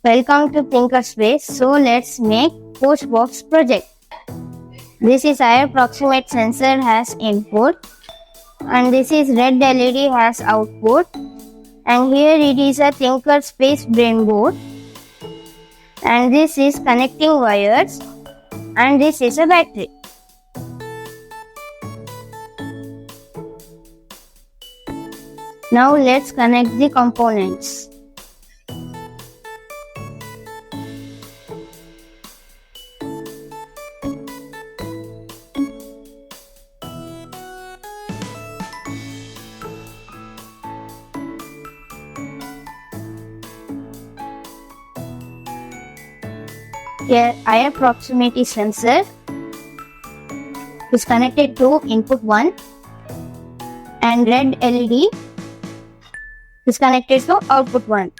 Welcome to TinkerSpace. So let's make postbox project. This is eye approximate sensor has input and this is red LED has output, and here it is a TinkerSpace Brain Board, and this is connecting wires, and this is a battery. Now let's connect the components. Here eye proximity sensor is connected to input 1 and red LED is connected to output 1.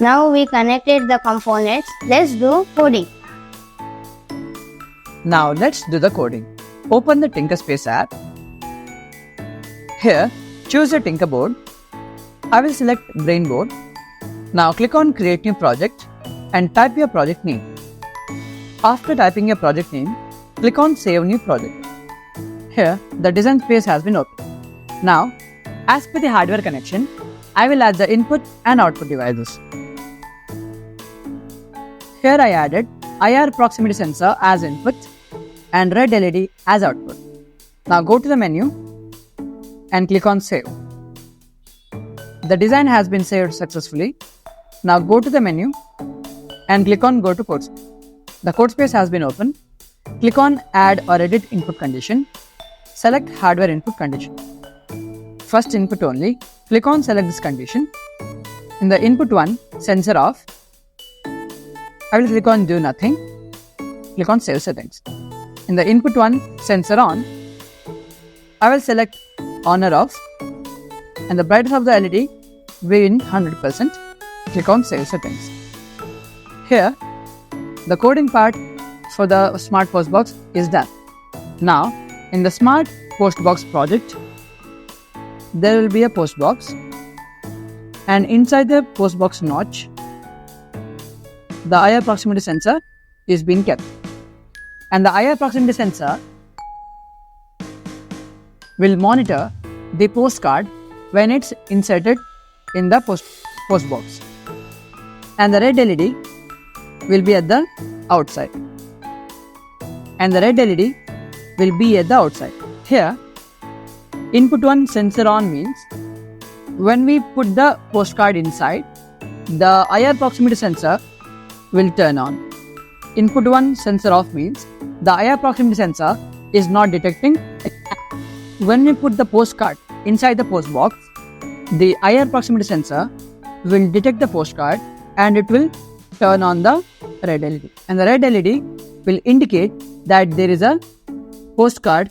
Now we connected the components. Let's do coding. Now let's do the coding. Open the TinkerSpace app. Here, choose a Tinker board. I will select Brain Board. Now click on Create New Project and type your project name. After typing your project name, click on Save New Project. Here, the design space has been opened. Now, as per the hardware connection, I will add the input and output devices. Here I added IR proximity sensor as input and red LED as output. Now go to the menu and click on Save. The design has been saved successfully. Now go to the menu and click on Go to Code Space. The code space has been opened. Click on Add or Edit Input Condition. Select Hardware Input Condition. First input only. Click on Select this condition. In the input 1, sensor off. I will click on Do Nothing. Click on Save Settings. In the input 1, sensor on. I will select On or Off. And the brightness of the LED will be in 100%. Click on Save Settings. Here, the coding part for the smart postbox is done. Now, in the smart postbox project, there will be a postbox, and inside the postbox notch, the IR proximity sensor is being kept. And the IR proximity sensor will monitor the postcard when it's inserted in the postbox. And the red LED will be at the outside. And the red LED will be at the outside. Here, input 1 sensor on means when we put the postcard inside, the IR proximity sensor will turn on. Input 1 sensor off means the IR proximity sensor is not detecting. When we put the postcard inside the postbox, the IR proximity sensor will detect the postcard and it will turn on the red LED. And the red LED will indicate that there is a postcard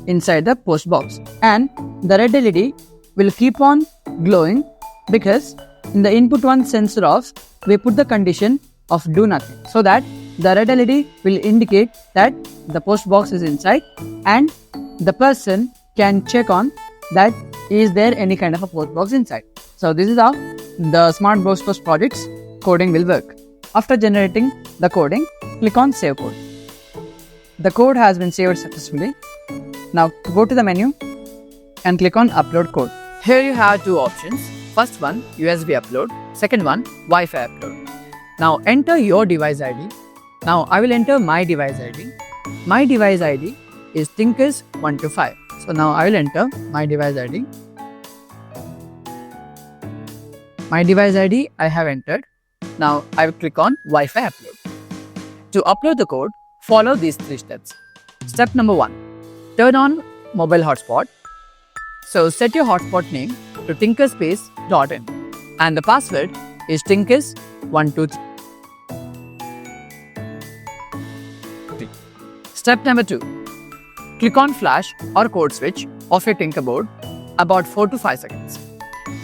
inside the postbox. And the red LED will keep on glowing because in the input 1 sensor off, we put the condition of Do Nothing, so that the red LED will indicate that the postbox is inside and the person can check on that is there any kind of a postbox inside. So this is how the smart postbox project's coding will work. After generating the coding, click on Save Code. The code has been saved successfully. Now go to the menu and click on Upload Code. Here you have two options. First one, USB upload. Second one, Wi-Fi upload. Now enter your device ID. Now I will enter my device ID. My device ID is Tinkers125. So now I will enter my device ID. My device ID I have entered. Now I will click on Wi-Fi upload. To upload the code, follow these 3 steps. Step number 1. Turn on mobile hotspot. So set your hotspot name to tinkerspace.in and the password is Tinkers123. Step number 2. Click on flash or code switch of your Tinker board about 4 to 5 seconds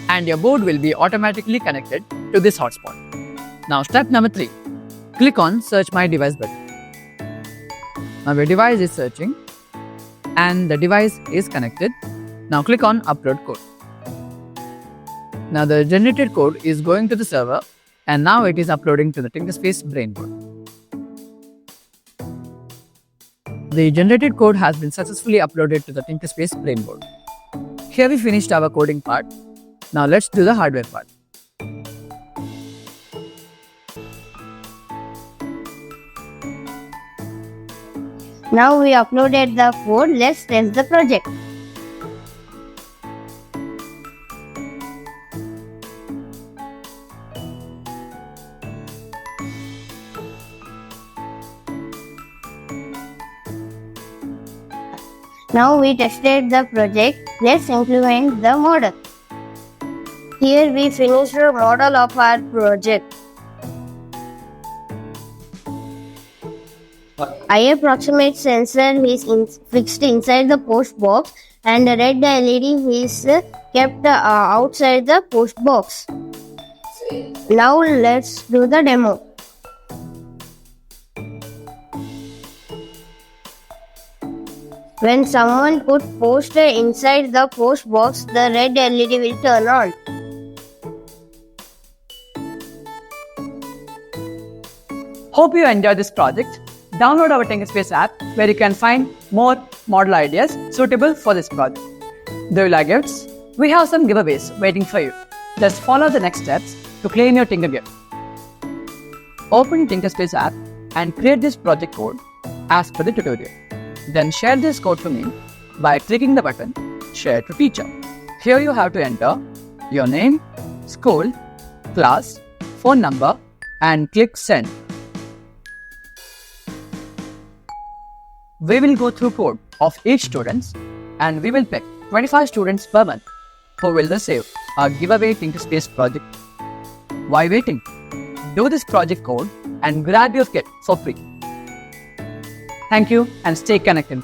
and your board will be automatically connected to this hotspot. Now step number 3. Click on Search My Device button. Now your device is searching and the device is connected Now click on Upload Code. Now the generated code is going to the server and now it is uploading to the TinkerSpace Brain Board. The generated code has been successfully uploaded to the TinkerSpace Brain Board. Here we finished our coding part. Now let's do the hardware part. Now we uploaded the code. Let's test the project. Now we tested the project. Let's implement the model. Here we finished the model of our project. Eye approximate sensor is fixed inside the post box and the red LED is kept outside the post box. Now let's do the demo. When someone put poster inside the post box, the red LED will turn on. Hope you enjoyed this project. Download our TinkerSpace app where you can find more model ideas suitable for this project. Do you like gifts? We have some giveaways waiting for you. Just follow the next steps to claim your Tinker gift. Open TinkerSpace app and create this project code as per the tutorial. Then share this code to me by clicking the button Share to Teacher. Here you have to enter your name, school, class, phone number and click Send. We will go through code of each student and we will pick 25 students per month who will receive our giveaway TinkerSpace project. Why waiting? Do this project code and grab your kit for free. Thank you and stay connected.